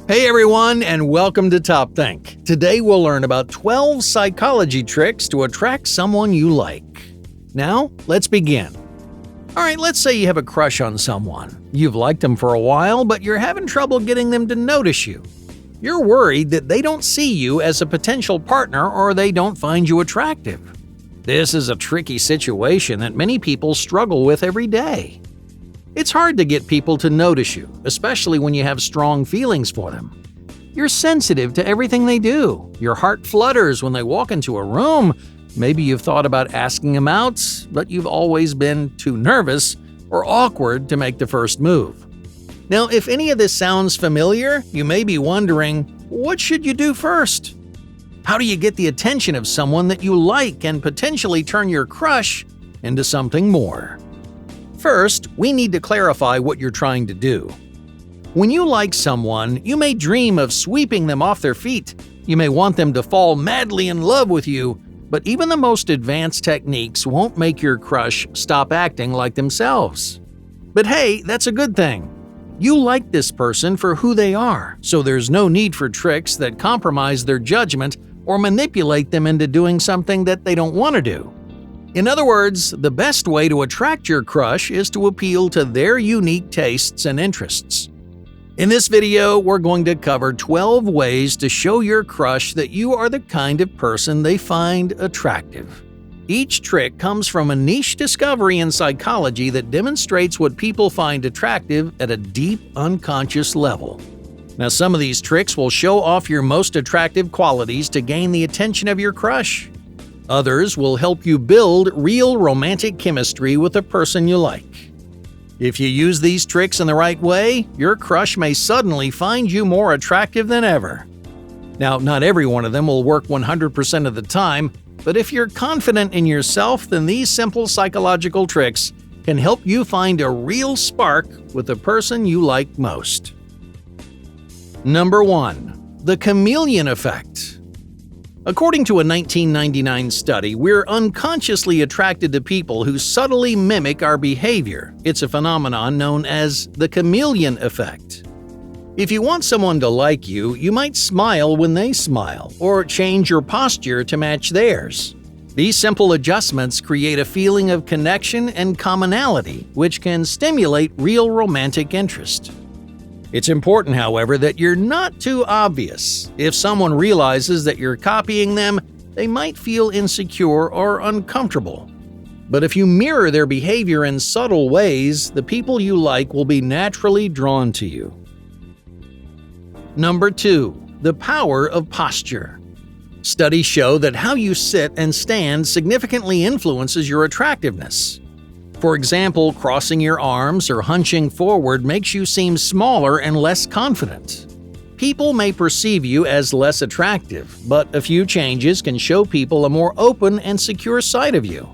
Hey everyone, and welcome to Top Think. Today we'll learn about 12 psychology tricks to attract someone you like. Now, let's begin. Alright, let's say you have a crush on someone. You've liked them for a while, but you're having trouble getting them to notice you. You're worried that they don't see you as a potential partner or they don't find you attractive. This is a tricky situation that many people struggle with every day. It's hard to get people to notice you, especially when you have strong feelings for them. You're sensitive to everything they do. Your heart flutters when they walk into a room. Maybe you've thought about asking them out, but you've always been too nervous or awkward to make the first move. Now, if any of this sounds familiar, you may be wondering, what should you do first? How do you get the attention of someone that you like and potentially turn your crush into something more? First, we need to clarify what you're trying to do. When you like someone, you may dream of sweeping them off their feet. You may want them to fall madly in love with you, but even the most advanced techniques won't make your crush stop acting like themselves. But hey, that's a good thing. You like this person for who they are, so there's no need for tricks that compromise their judgment or manipulate them into doing something that they don't want to do. In other words, the best way to attract your crush is to appeal to their unique tastes and interests. In this video, we're going to cover 12 ways to show your crush that you are the kind of person they find attractive. Each trick comes from a niche discovery in psychology that demonstrates what people find attractive at a deep, unconscious level. Now, some of these tricks will show off your most attractive qualities to gain the attention of your crush. Others will help you build real romantic chemistry with the person you like. If you use these tricks in the right way, your crush may suddenly find you more attractive than ever. Now, not every one of them will work 100% of the time, but if you're confident in yourself, then these simple psychological tricks can help you find a real spark with the person you like most. Number 1. The Chameleon Effect. According to a 1999 study, we're unconsciously attracted to people who subtly mimic our behavior. It's a phenomenon known as the Chameleon Effect. If you want someone to like you, you might smile when they smile, or change your posture to match theirs. These simple adjustments create a feeling of connection and commonality, which can stimulate real romantic interest. It's important, however, that you're not too obvious. If someone realizes that you're copying them, they might feel insecure or uncomfortable. But if you mirror their behavior in subtle ways, the people you like will be naturally drawn to you. Number 2. The power of posture. Studies show that how you sit and stand significantly influences your attractiveness. For example, crossing your arms or hunching forward makes you seem smaller and less confident. People may perceive you as less attractive, but a few changes can show people a more open and secure side of you.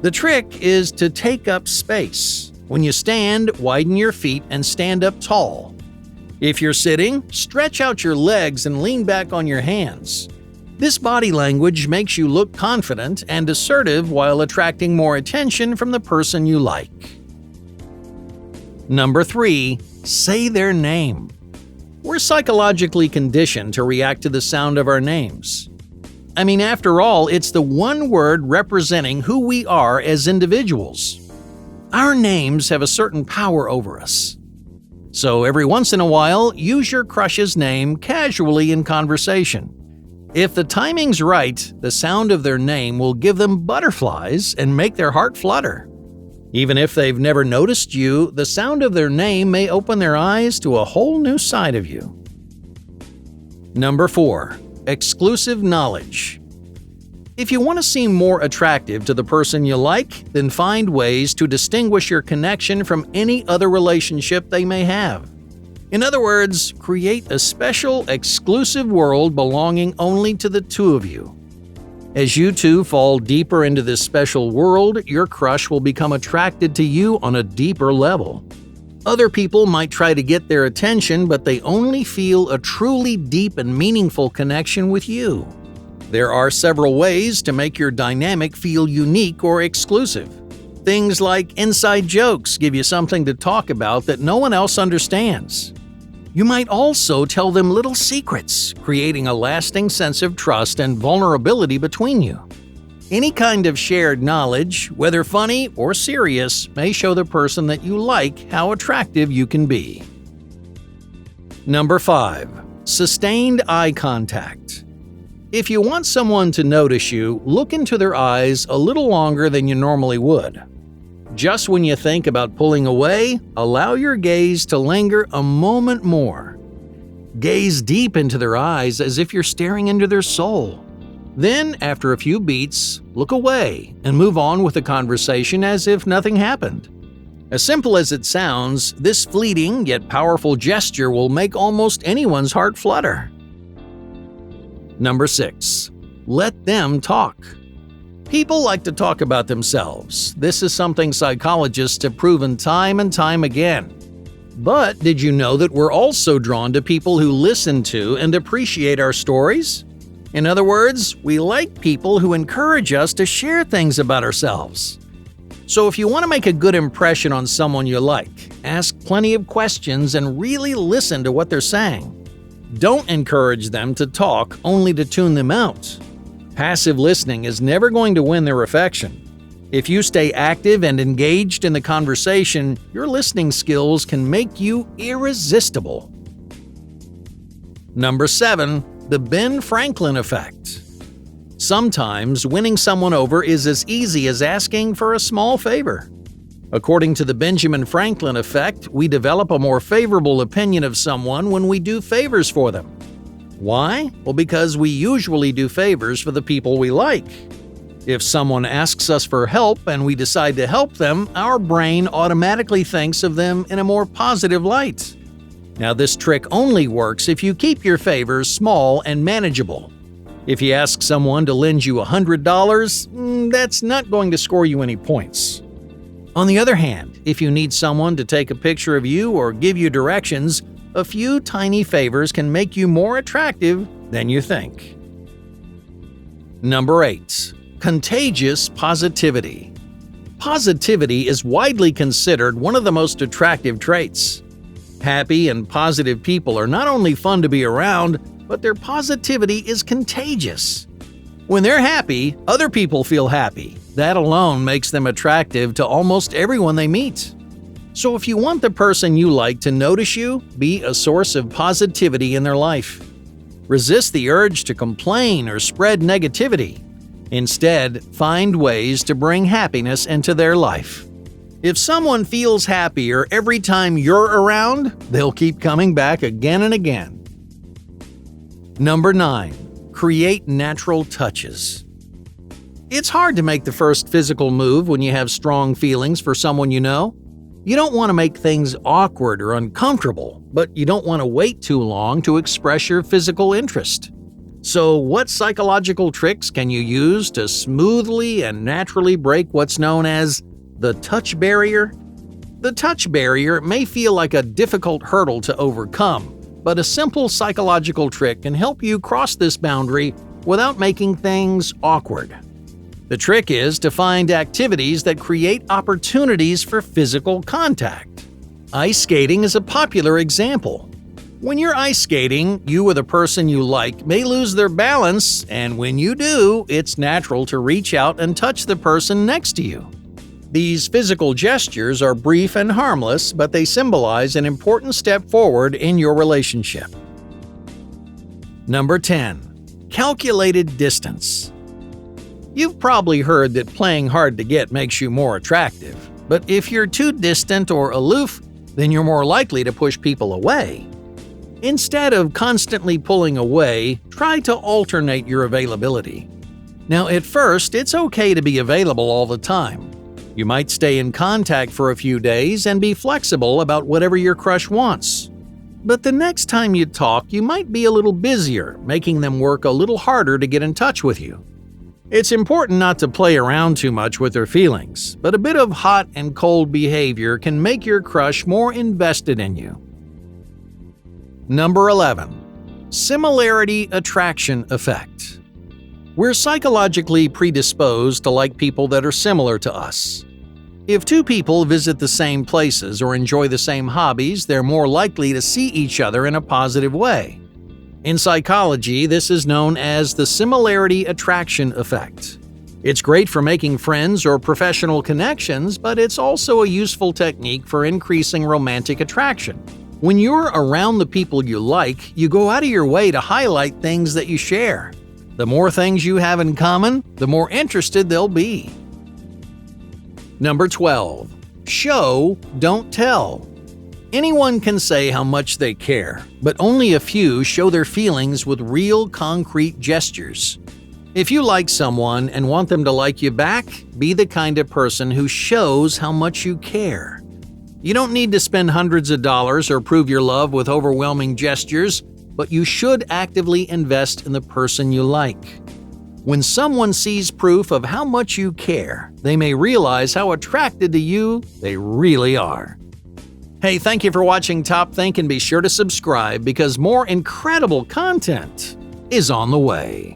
The trick is to take up space. When you stand, widen your feet and stand up tall. If you're sitting, stretch out your legs and lean back on your hands. This body language makes you look confident and assertive while attracting more attention from the person you like. Number 3. Say their name. We're psychologically conditioned to react to the sound of our names. I mean, after all, it's the one word representing who we are as individuals. Our names have a certain power over us. So every once in a while, use your crush's name casually in conversation. If the timing's right, the sound of their name will give them butterflies and make their heart flutter. Even if they've never noticed you, the sound of their name may open their eyes to a whole new side of you. Number 4. Exclusive knowledge. If you want to seem more attractive to the person you like, then find ways to distinguish your connection from any other relationship they may have. In other words, create a special, exclusive world belonging only to the two of you. As you two fall deeper into this special world, your crush will become attracted to you on a deeper level. Other people might try to get their attention, but they only feel a truly deep and meaningful connection with you. There are several ways to make your dynamic feel unique or exclusive. Things like inside jokes give you something to talk about that no one else understands. You might also tell them little secrets, creating a lasting sense of trust and vulnerability between you. Any kind of shared knowledge, whether funny or serious, may show the person that you like how attractive you can be. Number 5. Sustained eye contact. If you want someone to notice you, look into their eyes a little longer than you normally would. Just when you think about pulling away, allow your gaze to linger a moment more. Gaze deep into their eyes as if you're staring into their soul. Then, after a few beats, look away and move on with the conversation as if nothing happened. As simple as it sounds, this fleeting yet powerful gesture will make almost anyone's heart flutter. Number 6. Let them talk. People like to talk about themselves. This is something psychologists have proven time and time again. But did you know that we're also drawn to people who listen to and appreciate our stories? In other words, we like people who encourage us to share things about ourselves. So if you want to make a good impression on someone you like, ask plenty of questions and really listen to what they're saying. Don't encourage them to talk only to tune them out. Passive listening is never going to win their affection. If you stay active and engaged in the conversation, your listening skills can make you irresistible. Number 7. The Ben Franklin Effect. Sometimes winning someone over is as easy as asking for a small favor. According to the Benjamin Franklin Effect, we develop a more favorable opinion of someone when we do favors for them. Why? Well, because we usually do favors for the people we like. If someone asks us for help and we decide to help them, our brain automatically thinks of them in a more positive light. Now, this trick only works if you keep your favors small and manageable. If you ask someone to lend you $100, that's not going to score you any points. On the other hand, if you need someone to take a picture of you or give you directions, a few tiny favors can make you more attractive than you think. Number 8. Contagious positivity. Positivity is widely considered one of the most attractive traits. Happy and positive people are not only fun to be around, but their positivity is contagious. When they're happy, other people feel happy. That alone makes them attractive to almost everyone they meet. So if you want the person you like to notice you, be a source of positivity in their life. Resist the urge to complain or spread negativity. Instead, find ways to bring happiness into their life. If someone feels happier every time you're around, they'll keep coming back again and again. Number 9. Create natural touches. It's hard to make the first physical move when you have strong feelings for someone you know. You don't want to make things awkward or uncomfortable, but you don't want to wait too long to express your physical interest. So, what psychological tricks can you use to smoothly and naturally break what's known as the touch barrier? The touch barrier may feel like a difficult hurdle to overcome, but a simple psychological trick can help you cross this boundary without making things awkward. The trick is to find activities that create opportunities for physical contact. Ice skating is a popular example. When you're ice skating, you or the person you like may lose their balance, and when you do, it's natural to reach out and touch the person next to you. These physical gestures are brief and harmless, but they symbolize an important step forward in your relationship. Number 10. Calculated distance. You've probably heard that playing hard to get makes you more attractive, but if you're too distant or aloof, then you're more likely to push people away. Instead of constantly pulling away, try to alternate your availability. Now, at first, it's okay to be available all the time. You might stay in contact for a few days and be flexible about whatever your crush wants. But the next time you talk, you might be a little busier, making them work a little harder to get in touch with you. It's important not to play around too much with their feelings, but a bit of hot and cold behavior can make your crush more invested in you. Number 11. Similarity Attraction Effect. We're psychologically predisposed to like people that are similar to us. If two people visit the same places or enjoy the same hobbies, they're more likely to see each other in a positive way. In psychology, this is known as the Similarity Attraction Effect. It's great for making friends or professional connections, but it's also a useful technique for increasing romantic attraction. When you're around the people you like, you go out of your way to highlight things that you share. The more things you have in common, the more interested they'll be. Number 12. Show, don't tell. Anyone can say how much they care, but only a few show their feelings with real, concrete gestures. If you like someone and want them to like you back, be the kind of person who shows how much you care. You don't need to spend hundreds of dollars or prove your love with overwhelming gestures, but you should actively invest in the person you like. When someone sees proof of how much you care, they may realize how attracted to you they really are. Hey, thank you for watching Top Think, and be sure to subscribe because more incredible content is on the way.